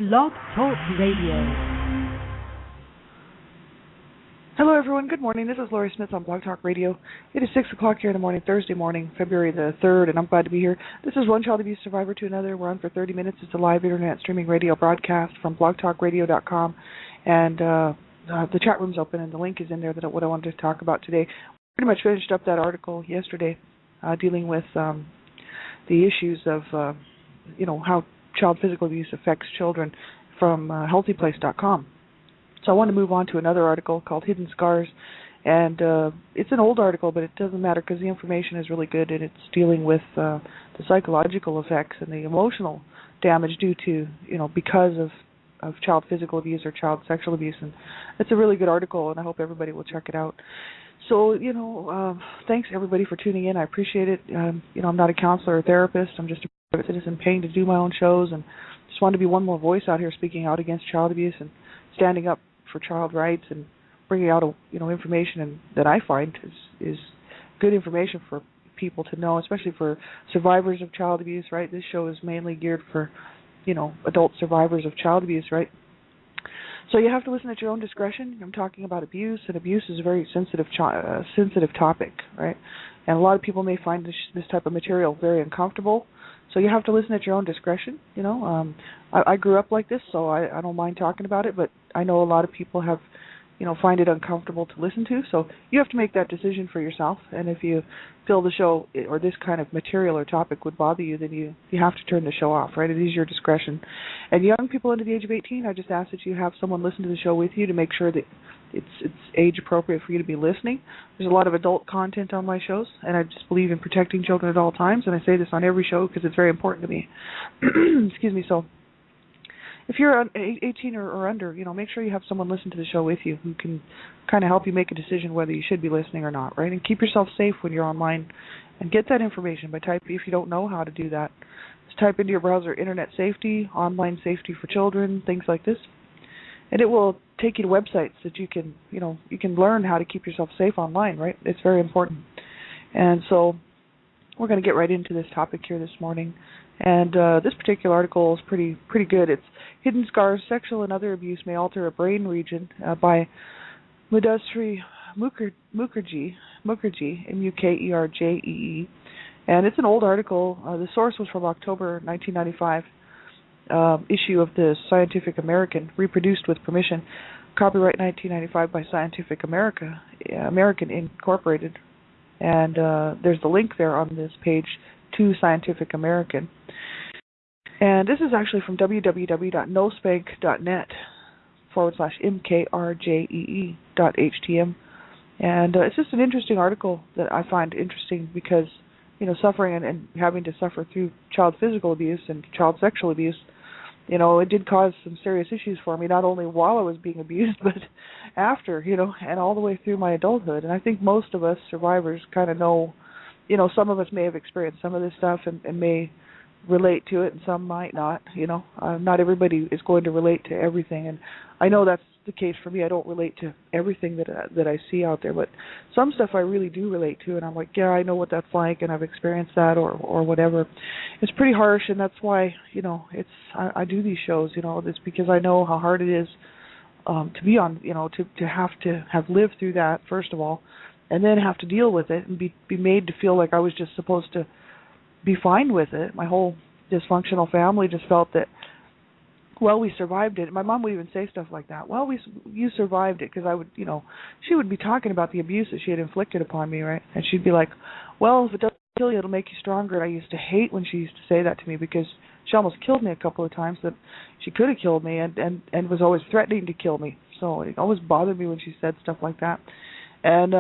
Blog Talk Radio. Hello, everyone. Good morning. This is Laurie Smith on Blog Talk Radio. It is 6 o'clock here in the morning, Thursday morning, February the 3rd, and I'm glad to be here. This is One Child Abuse Survivor to Another. We're on for 30 minutes. It's a live internet streaming radio broadcast from blogtalkradio.com, and the chat room's open, and the link is in there that what I wanted to talk about today. Pretty much finished up that article yesterday dealing with the issues of, how child physical abuse affects children from healthyplace.com. So I want to move on to another article called Hidden Scars, and it's an old article, but it doesn't matter because the information is really good, and it's dealing with the psychological effects and the emotional damage due to, because of child physical abuse or child sexual abuse, and it's a really good article, and I hope everybody will check it out. So, thanks everybody for tuning in. I appreciate it. I'm not a counselor or therapist. I'm just a private citizen paying to do my own shows, and just wanted to be one more voice out here speaking out against child abuse and standing up for child rights and bringing out, information that I find is good information for people to know, especially for survivors of child abuse, right? This show is mainly geared for, adult survivors of child abuse, right? So you have to listen at your own discretion. I'm talking about abuse, and abuse is a very sensitive topic, right? And a lot of people may find this type of material very uncomfortable. So you have to listen at your own discretion. I grew up like this, so I don't mind talking about it. But I know a lot of people have, find it uncomfortable to listen to. So you have to make that decision for yourself. And if you feel the show or this kind of material or topic would bother you, then you have to turn the show off, right? It is your discretion. And young people under the age of 18, I just ask that you have someone listen to the show with you to make sure that it's age appropriate for you to be listening. There's a lot of adult content on my shows, and I just believe in protecting children at all times, and I say this on every show because it's very important to me. Excuse me. So if you're 18 or under, make sure you have someone listen to the show with you who can kind of help you make a decision whether you should be listening or not, right? And keep yourself safe when you're online, and get that information by typing, if you don't know how to do that, just type into your browser internet safety, online safety for children, things like this. And it will take you to websites that you can learn how to keep yourself safe online, right? It's very important. And so we're going to get right into this topic here this morning. And this particular article is pretty good. It's Hidden Scars, Sexual and Other Abuse May Alter a Brain Region by Mudashree Mukherjee, Mukerjee. And it's an old article. The source was from October 1995. Issue of the Scientific American, reproduced with permission, copyright 1995 by Scientific American Incorporated, and there's the link there on this page to Scientific American. And this is actually from www.nospank.net/mkrjee.htm, and it's just an interesting article that I find interesting because, suffering and having to suffer through child physical abuse and child sexual abuse, it did cause some serious issues for me, not only while I was being abused, but after, and all the way through my adulthood. And I think most of us survivors kind of know, some of us may have experienced some of this stuff and may relate to it, and some might not, Not everybody is going to relate to everything, and I know that's the case for me. I don't relate to everything that I see out there, but some stuff I really do relate to, and I'm like, yeah, I know what that's like, and I've experienced that, or whatever. It's pretty harsh, and that's why, I do these shows, it's because I know how hard it is to be on, to have lived through that, first of all, and then have to deal with it and be made to feel like I was just supposed to be fine with it. My whole dysfunctional family just felt that, well, we survived it. My mom would even say stuff like that. Well, you survived it, because I would, she would be talking about the abuse that she had inflicted upon me, right? And she'd be like, well, if it doesn't kill you, it'll make you stronger. And I used to hate when she used to say that to me, because she almost killed me a couple of times. That she could have killed me and was always threatening to kill me. So it always bothered me when she said stuff like that. And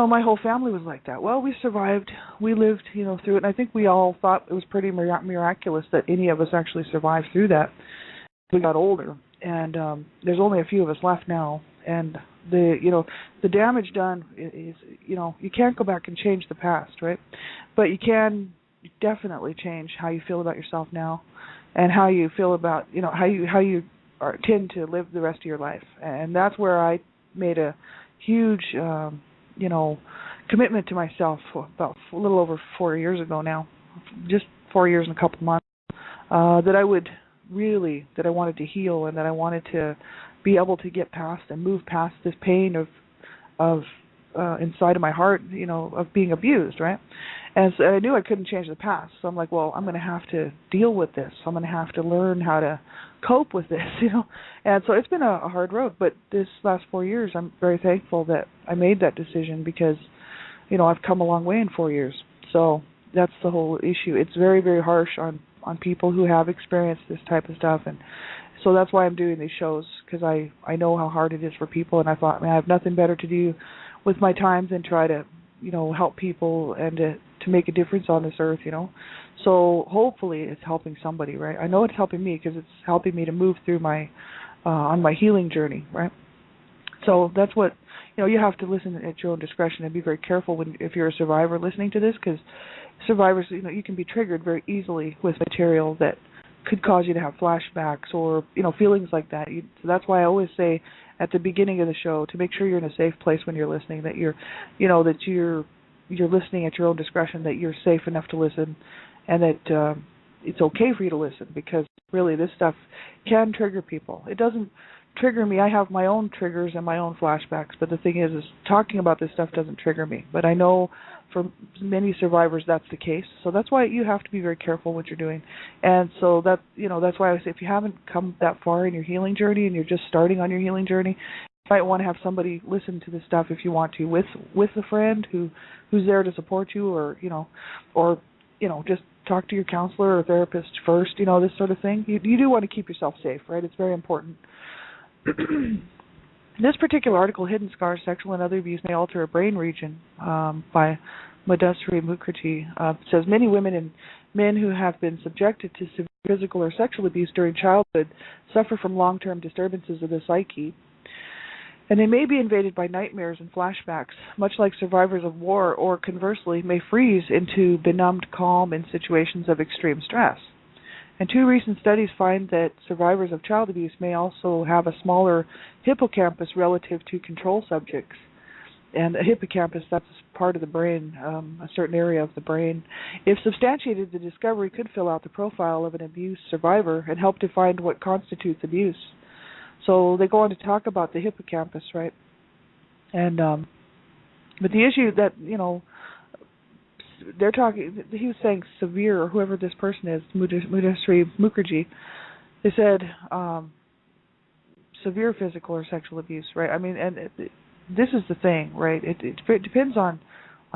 my whole family was like that. Well, we survived. We lived, through it. And I think we all thought it was pretty miraculous that any of us actually survived through that. We got older, and there's only a few of us left now. And the damage done is, you can't go back and change the past, right? But you can definitely change how you feel about yourself now, and how you feel about, how you tend to live the rest of your life. And that's where I made a huge commitment to myself about a little over 4 years ago now, just 4 years and a couple months, that I would really that I wanted to heal and that I wanted to be able to get past and move past this pain of inside of my heart, of being abused, right? And so I knew I couldn't change the past. So I'm like, well, I'm going to have to deal with this. I'm going to have to learn how to cope with this, And so it's been a hard road, but this last 4 years, I'm very thankful that I made that decision because, I've come a long way in 4 years. So that's the whole issue. It's very, very harsh on people who have experienced this type of stuff, and so that's why I'm doing these shows, because I know how hard it is for people, and I thought, man, I have nothing better to do with my time than try to, help people and to make a difference on this earth, So hopefully it's helping somebody, right? I know it's helping me because it's helping me to move through my on my healing journey, right? So that's what, you have to listen at your own discretion and be very careful if you're a survivor listening to this, because survivors, you can be triggered very easily with material that could cause you to have flashbacks or, feelings like that. So that's why I always say at the beginning of the show to make sure you're in a safe place when you're listening, that you're listening at your own discretion, that you're safe enough to listen, and that it's okay for you to listen, because really this stuff can trigger people. It doesn't trigger me. I have my own triggers and my own flashbacks, but the thing is talking about this stuff doesn't trigger me. But I know for many survivors that's the case. So that's why you have to be very careful what you're doing. And so that's why I say if you haven't come that far in your healing journey and you're just starting on your healing journey, you might want to have somebody listen to this stuff if you want to, with a friend who's there to support you, or just talk to your counselor or therapist first, this sort of thing. You do want to keep yourself safe, right? It's very important. This particular article, Hidden Scars, Sexual and Other Abuse May Alter a Brain Region, by Madhusri Mukherjee, says many women and men who have been subjected to severe physical or sexual abuse during childhood suffer from long-term disturbances of the psyche, and they may be invaded by nightmares and flashbacks, much like survivors of war, or conversely, may freeze into benumbed calm in situations of extreme stress. And 2 recent studies find that survivors of child abuse may also have a smaller hippocampus relative to control subjects. And a hippocampus, that's part of the brain, a certain area of the brain. If substantiated, the discovery could fill out the profile of an abuse survivor and help define what constitutes abuse. So they go on to talk about the hippocampus, right? And but the issue that, they're talking, he was saying severe, or whoever this person is, Madhusri Mukherjee, they said severe physical or sexual abuse, right? I mean, and this is the thing, right? It depends on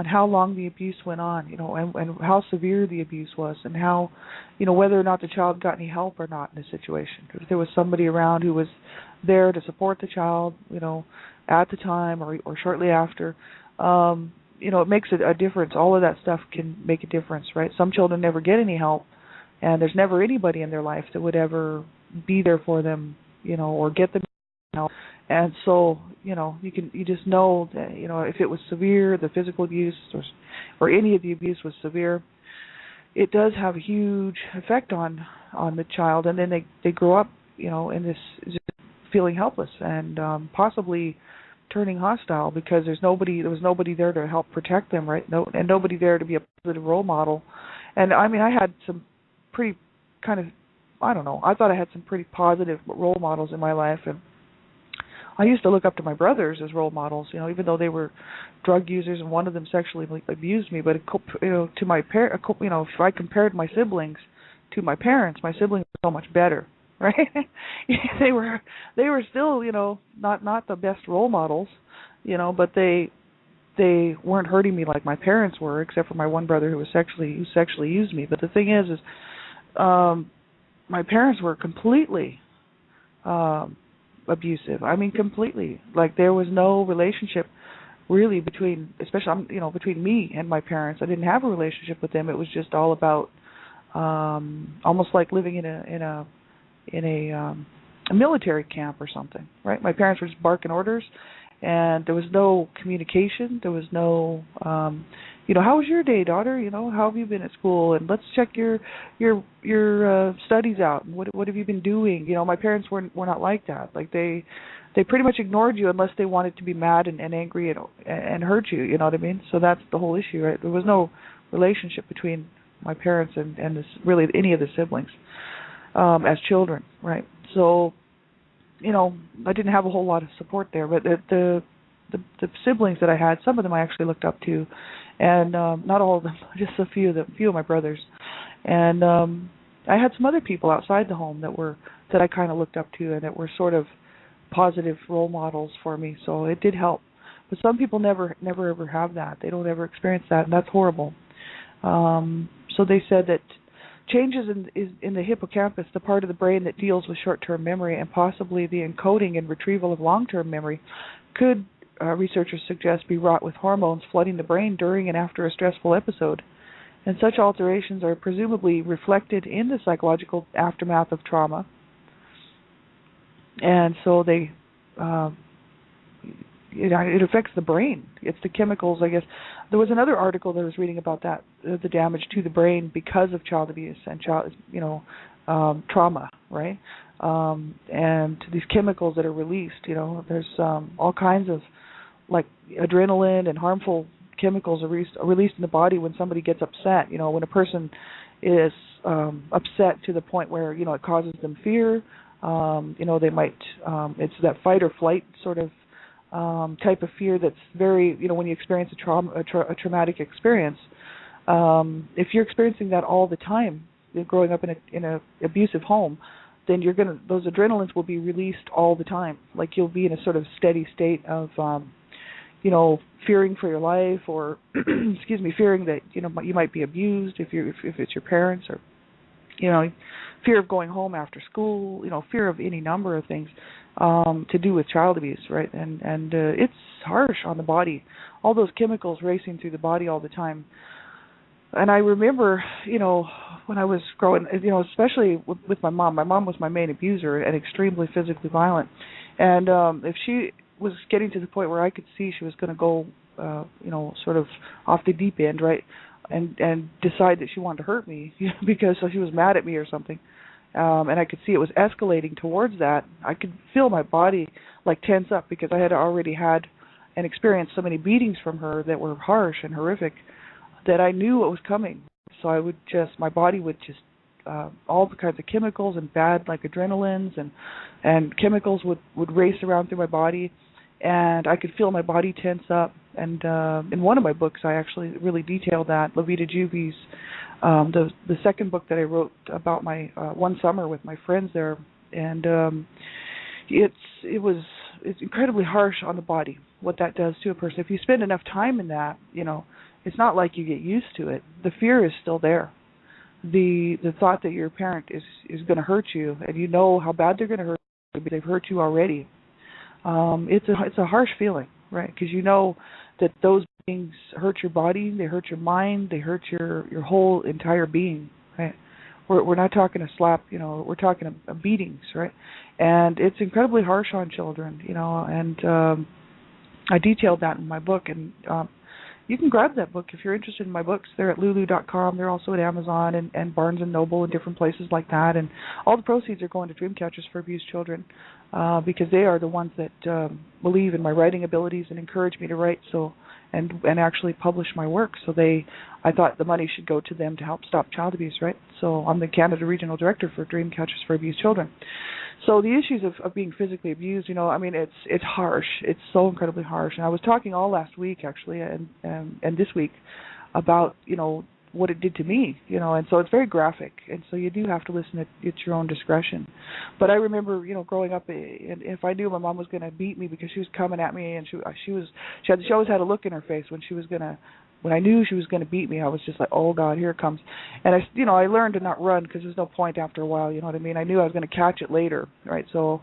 how long the abuse went on, and how severe the abuse was, and how, whether or not the child got any help or not in the situation. If there was somebody around who was there to support the child, at the time or shortly after, it makes a difference. All of that stuff can make a difference, right? Some children never get any help, and there's never anybody in their life that would ever be there for them, or get them help. And so, you just know that, if it was severe, the physical abuse or any of the abuse was severe, it does have a huge effect on the child, and then they grow up, in this just feeling helpless and possibly turning hostile, because there was nobody there to help protect them, right? And nobody there to be a positive role model. And I mean, I had some pretty I thought I had some pretty positive role models in my life, and I used to look up to my brothers as role models, even though they were drug users and one of them sexually abused me. But to my if I compared my siblings to my parents, my siblings were so much better, right? they were still, not the best role models, but they weren't hurting me like my parents were, except for my one brother who sexually used me. But the thing is my parents were completely abusive. I mean, completely. Like, there was no relationship really between me and my parents. I didn't have a relationship with them. It was just all about almost like living in a military camp or something, right? My parents were just barking orders, and there was no communication. There was no, how was your day, daughter? How have you been at school? And let's check your studies out. And what have you been doing? My parents were not like that. Like, they pretty much ignored you unless they wanted to be mad and angry and hurt you. You know what I mean? So that's the whole issue, right? There was no relationship between my parents and really any of the siblings. as children, right? So, I didn't have a whole lot of support there, but the siblings that I had, some of them I actually looked up to, and not all of them, just a few of my brothers, and I had some other people outside the home that I kind of looked up to and that were sort of positive role models for me. So it did help. But some people never ever have that. They don't ever experience that, and that's horrible. So they said that changes in the hippocampus, the part of the brain that deals with short-term memory and possibly the encoding and retrieval of long-term memory, could, researchers suggest, be wrought with hormones flooding the brain during and after a stressful episode. And such alterations are presumably reflected in the psychological aftermath of trauma. And so it affects the brain. It's the chemicals, I guess. There was another article that I was reading about that, the damage to the brain because of child abuse and trauma, right? And these chemicals that are released, there's all kinds of, like, adrenaline and harmful chemicals are released in the body when somebody gets upset. When a person is upset to the point where, it causes them fear, they might, it's that fight or flight sort of type of fear that's very, when you experience a traumatic experience, if you're experiencing that all the time, growing up in a abusive home, then those adrenalines will be released all the time. Like, you'll be in a sort of steady state of, fearing for your life, or fearing that you might be abused if it's your parents, or fear of going home after school, fear of any number of things to do with child abuse, right? And it's harsh on the body, all those chemicals racing through the body all the time. And I remember, when I was growing, especially with my mom. My mom was my main abuser and extremely physically violent. And if she was getting to the point where I could see she was going to go, sort of off the deep end, right, and decide that she wanted to hurt me because she was mad at me or something, and I could see it was escalating towards that, I could feel my body like tense up, because I had already had and experienced so many beatings from her that were harsh and horrific, that I knew what was coming. So my body would just, all the kinds of chemicals and bad, like, adrenalines and chemicals would race around through my body, and I could feel my body tense up. And in one of my books, I actually really detailed that, Levita Juvi's, the second book that I wrote about my one summer with my friends there, and it's incredibly harsh on the body what that does to a person. If you spend enough time in that, it's not like you get used to it. The fear is still there. The thought that your parent is going to hurt you, and how bad they're going to hurt you, but they've hurt you already. It's a harsh feeling, right? Because that those beings hurt your body, they hurt your mind, they hurt your whole entire being, right? We're not talking a slap, we're talking a beatings, right? And it's incredibly harsh on children, and I detailed that in my book, and you can grab that book if you're interested in my books. They're at lulu.com. They're also at Amazon and Barnes & Noble and different places like that. And all the proceeds are going to Dreamcatchers for Abused Children, because they are the ones that believe in my writing abilities and encourage me to write and actually publish my work. So I thought the money should go to them to help stop child abuse, right? So I'm the Canada Regional Director for Dreamcatchers for Abused Children. So the issues of being physically abused, it's harsh. It's so incredibly harsh. And I was talking all last week, actually, and this week about, what it did to me, and so it's very graphic. And so you do have to listen at your own discretion. But I remember, growing up, and if I knew my mom was going to beat me because she was coming at me, and she always had a look in her face when I knew she was going to beat me, I was just like, oh God, here it comes. And I learned to not run, because there's no point after a while, you know what I mean? I knew I was going to catch it later, right? So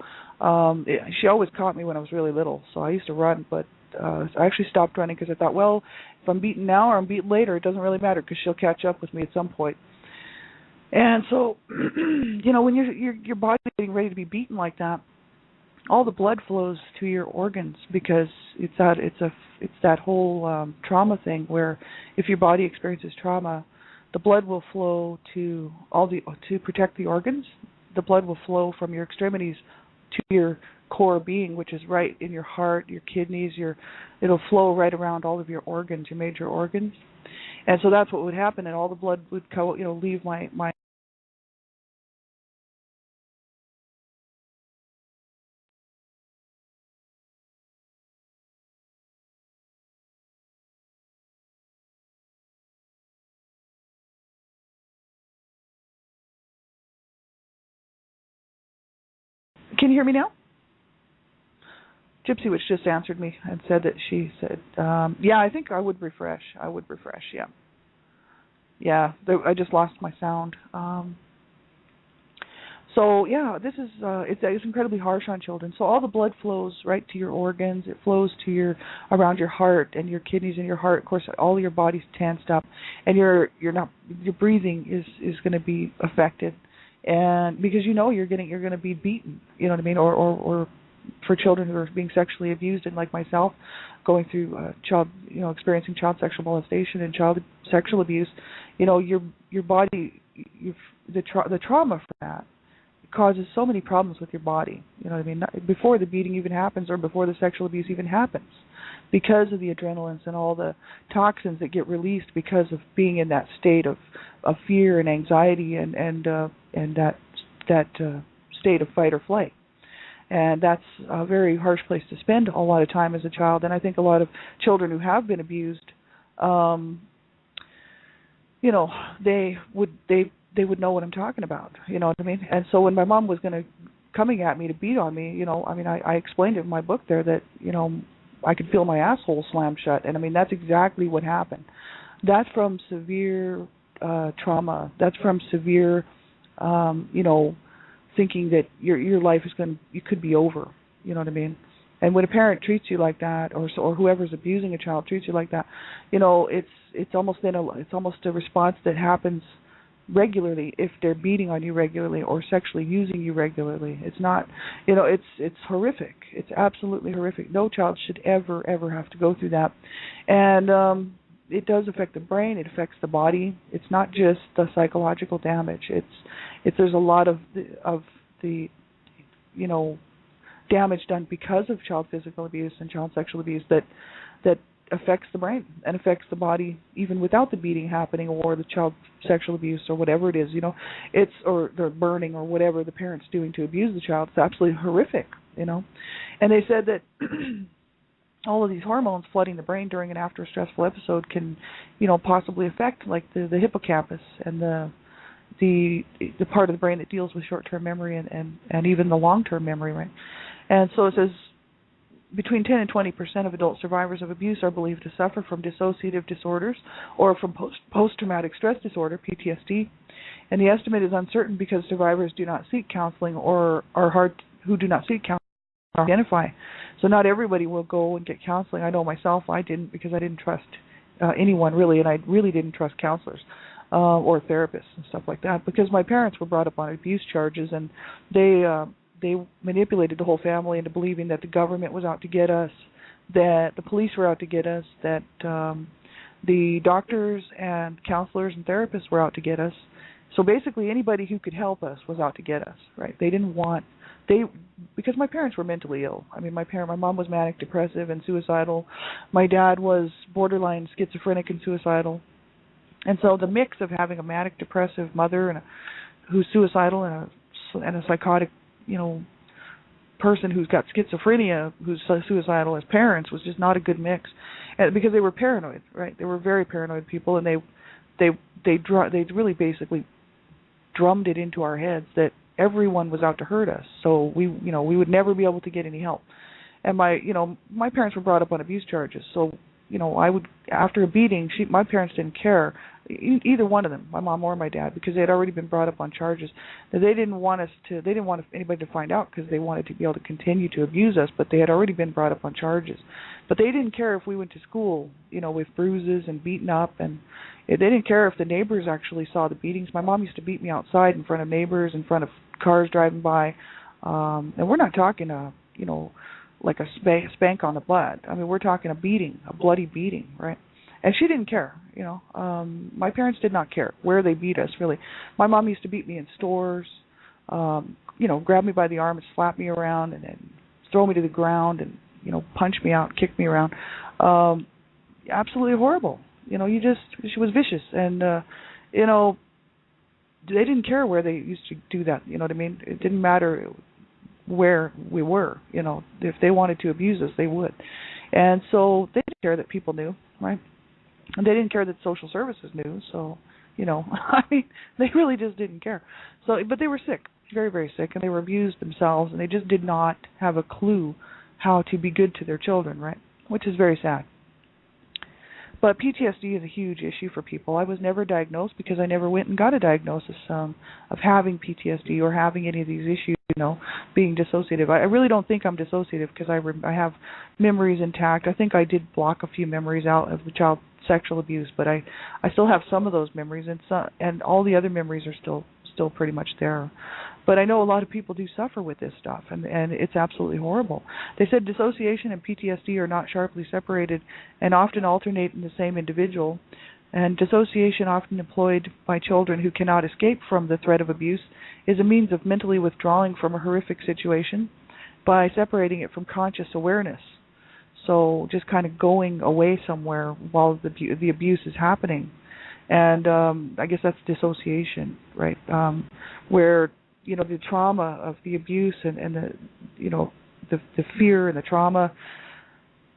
she always caught me when I was really little, so I used to run, but I actually stopped running because I thought, well, if I'm beaten now or I'm beaten later, it doesn't really matter, because she'll catch up with me at some point. And so, when your body's getting ready to be beaten like that, all the blood flows to your organs, because it's that whole trauma thing, where if your body experiences trauma, the blood will flow to protect the organs. The blood will flow from your extremities to your core being, which is right in your heart, your kidneys, it'll flow right around all of your organs, your major organs. And so that's what would happen, and all the blood would leave my Can you hear me now? Gypsy Witch just answered me and said that she said, yeah, I think I would refresh. Yeah. Yeah, I just lost my sound. So yeah, this is it's incredibly harsh on children. So all the blood flows right to your organs. It flows to around your heart and your kidneys and your heart. Of course, all of your body's tensed up, and your breathing is going to be affected, and because you're going to be beaten. You know what I mean? Or for children who are being sexually abused, and like myself, going through experiencing child sexual molestation and child sexual abuse, your body, the trauma for that causes so many problems with your body. You know what I mean? Before the beating even happens, or before the sexual abuse even happens, because of the adrenalines and all the toxins that get released because of being in that state of fear and anxiety and that state of fight or flight. And that's a very harsh place to spend a lot of time as a child. And I think a lot of children who have been abused, they would know what I'm talking about. You know what I mean? And so when my mom was coming at me to beat on me, I explained it in my book there that, I could feel my asshole slam shut. And I mean, that's exactly what happened. That's from severe trauma. That's from severe, thinking that your life you could be over. You know what I mean? And when a parent treats you like that, or whoever's abusing a child treats you like that, it's almost a response that happens regularly if they're beating on you regularly or sexually using you regularly. It's not, it's horrific. It's absolutely horrific. No child should ever have to go through that. And it does affect the brain. It affects the body. It's not just the psychological damage. There's a lot of the damage done because of child physical abuse and child sexual abuse that affects the brain and affects the body even without the beating happening or the child sexual abuse or whatever it is, or the burning or whatever the parent's doing to abuse the child. It's absolutely horrific, And they said that all of these hormones flooding the brain during and after a stressful episode can, possibly affect like the hippocampus and the part of the brain that deals with short-term memory and even the long-term memory, right? And so it says between 10 and 20% of adult survivors of abuse are believed to suffer from dissociative disorders or from post-traumatic stress disorder, PTSD. And the estimate is uncertain because survivors do not seek counseling or who do not seek counseling identify. So not everybody will go and get counseling. I know myself, I didn't, because I didn't trust anyone really, and I really didn't trust counselors or therapists and stuff like that, because my parents were brought up on abuse charges, and they manipulated the whole family into believing that the government was out to get us, that the police were out to get us, that the doctors and counselors and therapists were out to get us. So basically anybody who could help us was out to get us, right? Because my parents were mentally ill. I mean, my mom was manic depressive and suicidal. My dad was borderline schizophrenic and suicidal. And so the mix of having a manic depressive mother who's suicidal and a psychotic, person who's got schizophrenia who's suicidal as parents was just not a good mix, and because they were paranoid, right? They were very paranoid people, and they really basically drummed it into our heads that everyone was out to hurt us. So we would never be able to get any help. And my parents were brought up on abuse charges. So, I would, after a beating, my parents didn't care, either one of them, my mom or my dad, because they had already been brought up on charges. Now, they didn't want anybody to find out because they wanted to be able to continue to abuse us, but they had already been brought up on charges. But they didn't care if we went to school, with bruises and beaten up, and they didn't care if the neighbors actually saw the beatings. My mom used to beat me outside in front of neighbors, in front of cars driving by, and we're not talking like a spank on the butt. I mean, we're talking a beating, a bloody beating, right? And she didn't care, My parents did not care where they beat us, really. My mom used to beat me in stores, grab me by the arm and slap me around and then throw me to the ground and, punch me out, kick me around. Absolutely horrible. She was vicious. And, they didn't care where they used to do that, you know what I mean? It didn't matter where we were, if they wanted to abuse us, they would. And so they didn't care that people knew, right? And they didn't care that social services knew, so, I mean, they really just didn't care. So, but they were sick. very, very sick, and they were abused themselves, and they just did not have a clue how to be good to their children, right? Which is very sad. But PTSD is a huge issue for people. I was never diagnosed because I never went and got a diagnosis of having PTSD or having any of these issues, being dissociative. I really don't think I'm dissociative because I have memories intact. I think I did block a few memories out of the child sexual abuse, but I still have some of those memories, and all the other memories are still pretty much there. But I know a lot of people do suffer with this stuff, and it's absolutely horrible. They said dissociation and PTSD are not sharply separated and often alternate in the same individual. And dissociation, often employed by children who cannot escape from the threat of abuse, is a means of mentally withdrawing from a horrific situation by separating it from conscious awareness. So just kind of going away somewhere while the abuse is happening. And I guess that's dissociation, right? Where the trauma of the abuse and the fear and the trauma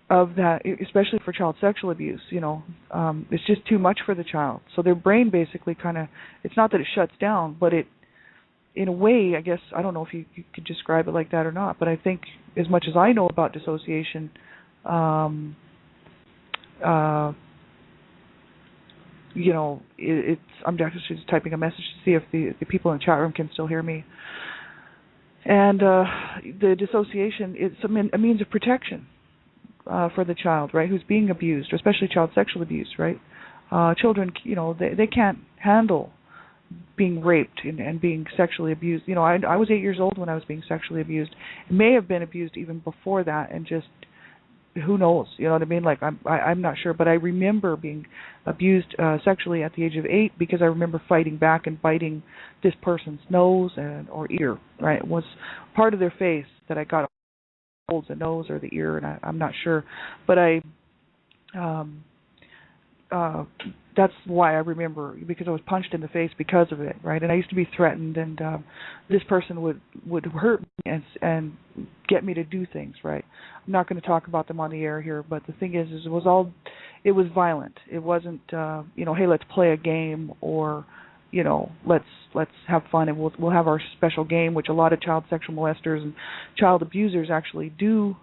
of that, especially for child sexual abuse, it's just too much for the child. So their brain basically it's not that it shuts down, but it, in a way, I guess, I don't know if you could describe it like that or not, but I think as much as I know about dissociation, I'm actually just typing a message to see if the people in the chat room can still hear me. And the dissociation is a means of protection for the child, right, who's being abused, especially child sexual abuse, right? Children, they can't handle being raped and being sexually abused. I was 8 years old when I was being sexually abused. I may have been abused even before that, and just who knows? You know what I mean? Like I'm not sure, but I remember being abused sexually at the age of 8 because I remember fighting back and biting this person's nose or ear. Right, it was part of their face that I got holds the nose or the ear, and I'm not sure, but that's why I remember, because I was punched in the face because of it, right? And I used to be threatened, and this person would hurt me and get me to do things, right? I'm not going to talk about them on the air here, but the thing is it was violent. It wasn't, hey, let's play a game, or let's have fun and we'll have our special game, which a lot of child sexual molesters and child abusers actually do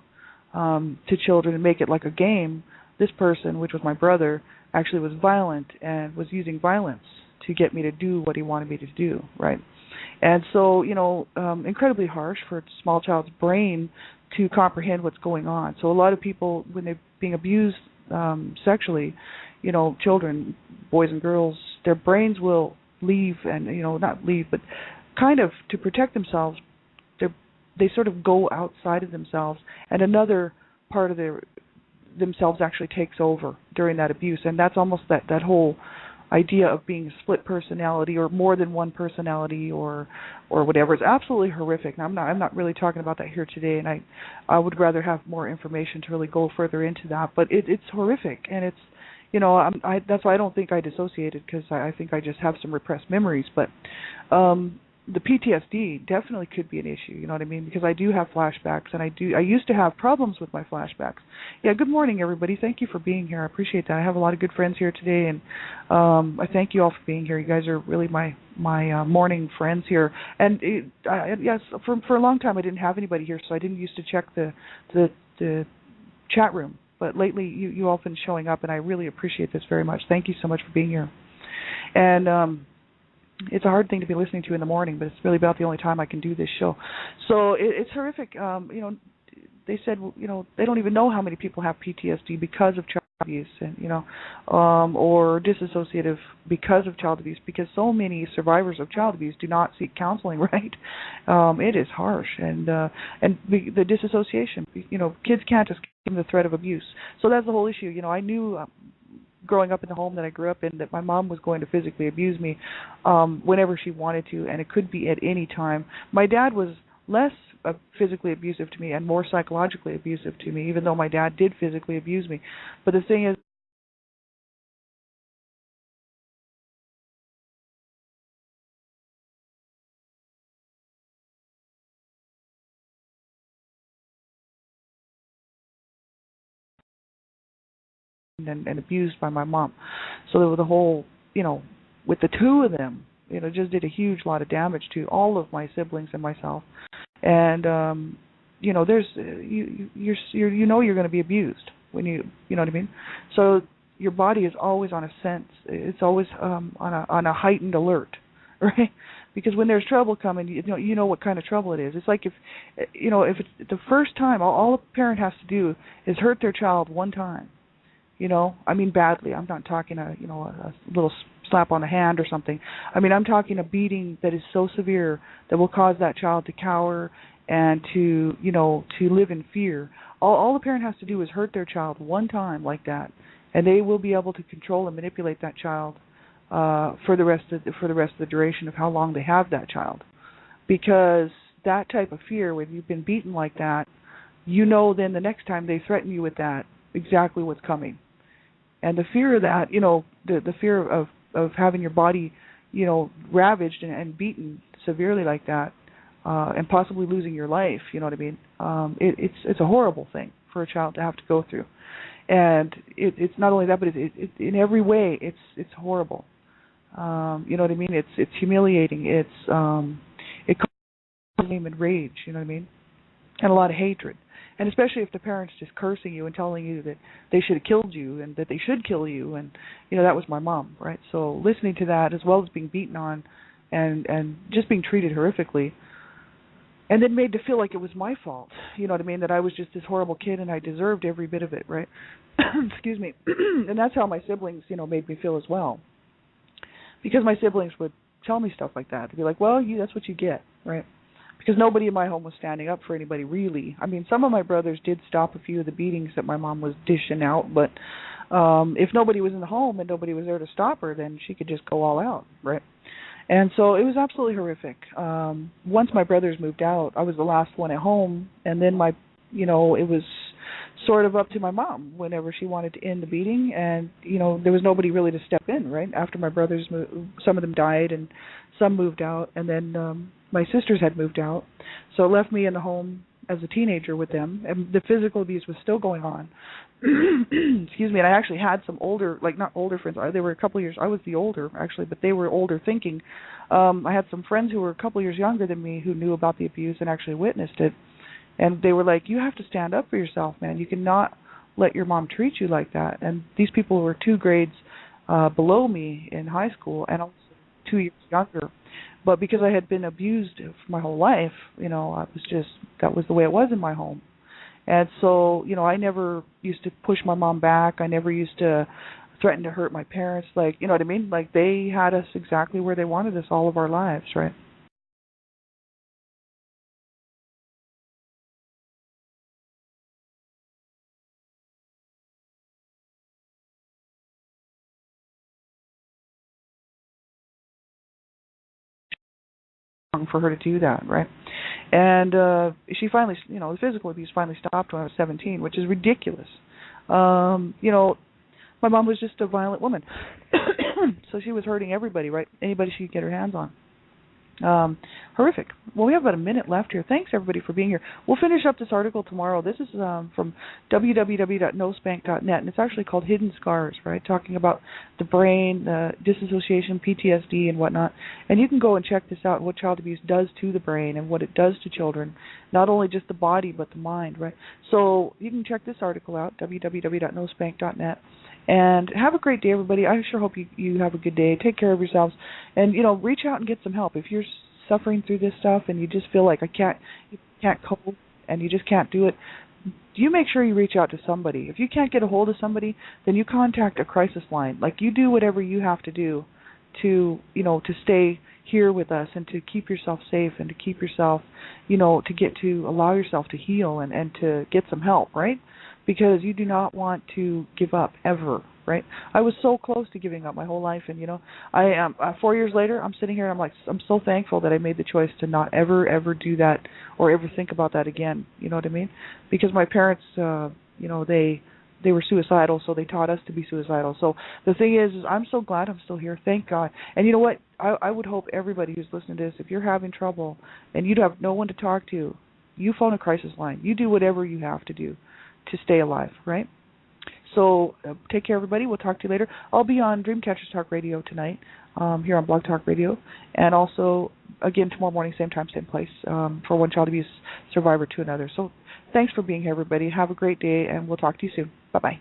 to children and make it like a game. This person, which was my brother, actually was violent and was using violence to get me to do what he wanted me to do, right? And so, incredibly harsh for a small child's brain to comprehend what's going on. So a lot of people, when they're being abused sexually, children, boys and girls, their brains will leave and, not leave, but kind of to protect themselves, they sort of go outside of themselves, and another part of themselves actually takes over during that abuse. And that's almost that whole idea of being a split personality or more than one personality or whatever. It's absolutely horrific. Now, I'm not really talking about that here today, and I would rather have more information to really go further into that. But it's horrific, and it's that's why I don't think I dissociated, because I think I just have some repressed memories. But the PTSD definitely could be an issue, you know what I mean? Because I do have flashbacks, and I used to have problems with my flashbacks. Yeah, good morning, everybody. Thank you for being here. I appreciate that. I have a lot of good friends here today, and I thank you all for being here. You guys are really my morning friends here. And yes, for a long time I didn't have anybody here, so I didn't used to check the chat room. But lately you all have been showing up, and I really appreciate this very much. Thank you so much for being here. And it's a hard thing to be listening to in the morning, but it's really about the only time I can do this show. So it's horrific. They said, they don't even know how many people have PTSD because of child abuse, and or disassociative because of child abuse, because so many survivors of child abuse do not seek counseling, right? It is harsh, and the disassociation. Kids can't escape the threat of abuse. So that's the whole issue. I knew. Growing up in the home that I grew up in, that my mom was going to physically abuse me whenever she wanted to, and it could be at any time. My dad was less physically abusive to me and more psychologically abusive to me, even though my dad did physically abuse me. But the thing is, and abused by my mom. So there was the whole, with the two of them, just did a huge lot of damage to all of my siblings and myself. And there's you're going to be abused when you know what I mean. So your body is always on a sense. It's always on a heightened alert, right? Because when there's trouble coming, you know what kind of trouble it is. It's like if it's the first time, all a parent has to do is hurt their child one time. I mean badly. I'm not talking a little slap on the hand or something. I mean I'm talking a beating that is so severe that will cause that child to cower and to live in fear. All the parent has to do is hurt their child one time like that, and they will be able to control and manipulate that child for the rest of the duration of how long they have that child. Because that type of fear, when you've been beaten like that, then the next time they threaten you with that, exactly what's coming. And the fear of that, the fear of having your body, ravaged and beaten severely like that, and possibly losing your life, you know what I mean? It's a horrible thing for a child to have to go through. And it's not only that, but it in every way it's horrible. You know what I mean? It's humiliating. It causes shame and rage, you know what I mean? And a lot of hatred. And especially if the parent's just cursing you and telling you that they should have killed you and that they should kill you. And, that was my mom, right? So listening to that, as well as being beaten on and just being treated horrifically, and then made to feel like it was my fault, you know what I mean, that I was just this horrible kid and I deserved every bit of it, right? Excuse me. And that's how my siblings, made me feel as well. Because my siblings would tell me stuff like that. They'd be like, well, that's what you get, right? Because nobody in my home was standing up for anybody, really. I mean, some of my brothers did stop a few of the beatings that my mom was dishing out, but if nobody was in the home and nobody was there to stop her, then she could just go all out, right? And so it was absolutely horrific. Once my brothers moved out, I was the last one at home, and then it was sort of up to my mom whenever she wanted to end the beating, and there was nobody really to step in, right? After my brothers moved, some of them died and some moved out, and then my sisters had moved out, so it left me in the home as a teenager with them, and the physical abuse was still going on. Excuse me. And I actually had some older, not older friends, they were a couple of years, I was the older actually, but they were older thinking. I had some friends who were a couple of years younger than me who knew about the abuse and actually witnessed it. And they were like, you have to stand up for yourself, man. You cannot let your mom treat you like that. And these people were 2 grades below me in high school and also 2 years younger. But because I had been abused my whole life, that was the way it was in my home. And so, I never used to push my mom back. I never used to threaten to hurt my parents. You know what I mean? They had us exactly where they wanted us all of our lives, right? For her to do that, right? And she finally, the physical abuse finally stopped when I was 17, which is ridiculous. My mom was just a violent woman. So she was hurting everybody, right? Anybody she could get her hands on. Horrific. Well, we have about a minute left here. Thanks, everybody, for being here. We'll finish up this article tomorrow. This is from www.nospank.net, and it's actually called Hidden Scars, right, talking about the brain, disassociation, PTSD, and whatnot. And you can go and check this out, what child abuse does to the brain and what it does to children, not only just the body but the mind, right? So you can check this article out, www.nospank.net. And have a great day, everybody. I sure hope you have a good day. Take care of yourselves. And, reach out and get some help. If you're suffering through this stuff and you just feel like you can't cope and you just can't do it, you make sure you reach out to somebody. If you can't get a hold of somebody, then you contact a crisis line. You do whatever you have to do to stay here with us and to keep yourself safe and to keep yourself, to allow yourself to heal and to get some help, right? Because you do not want to give up ever, right? I was so close to giving up my whole life, and I am 4 years later. I'm sitting here, and I'm so thankful that I made the choice to not ever do that or ever think about that again. You know what I mean? Because my parents, they were suicidal, so they taught us to be suicidal. So the thing is I'm so glad I'm still here. Thank God. And you know what? I would hope everybody who's listening to this, if you're having trouble and you have no one to talk to, you phone a crisis line. You do whatever you have to do to stay alive, right? So take care, everybody. We'll talk to you later. I'll be on Dreamcatchers Talk Radio tonight, here on Blog Talk Radio, and also again tomorrow morning, same time, same place, for One Child Abuse Survivor to Another. So thanks for being here, everybody. Have a great day, and we'll talk to you soon. Bye-bye.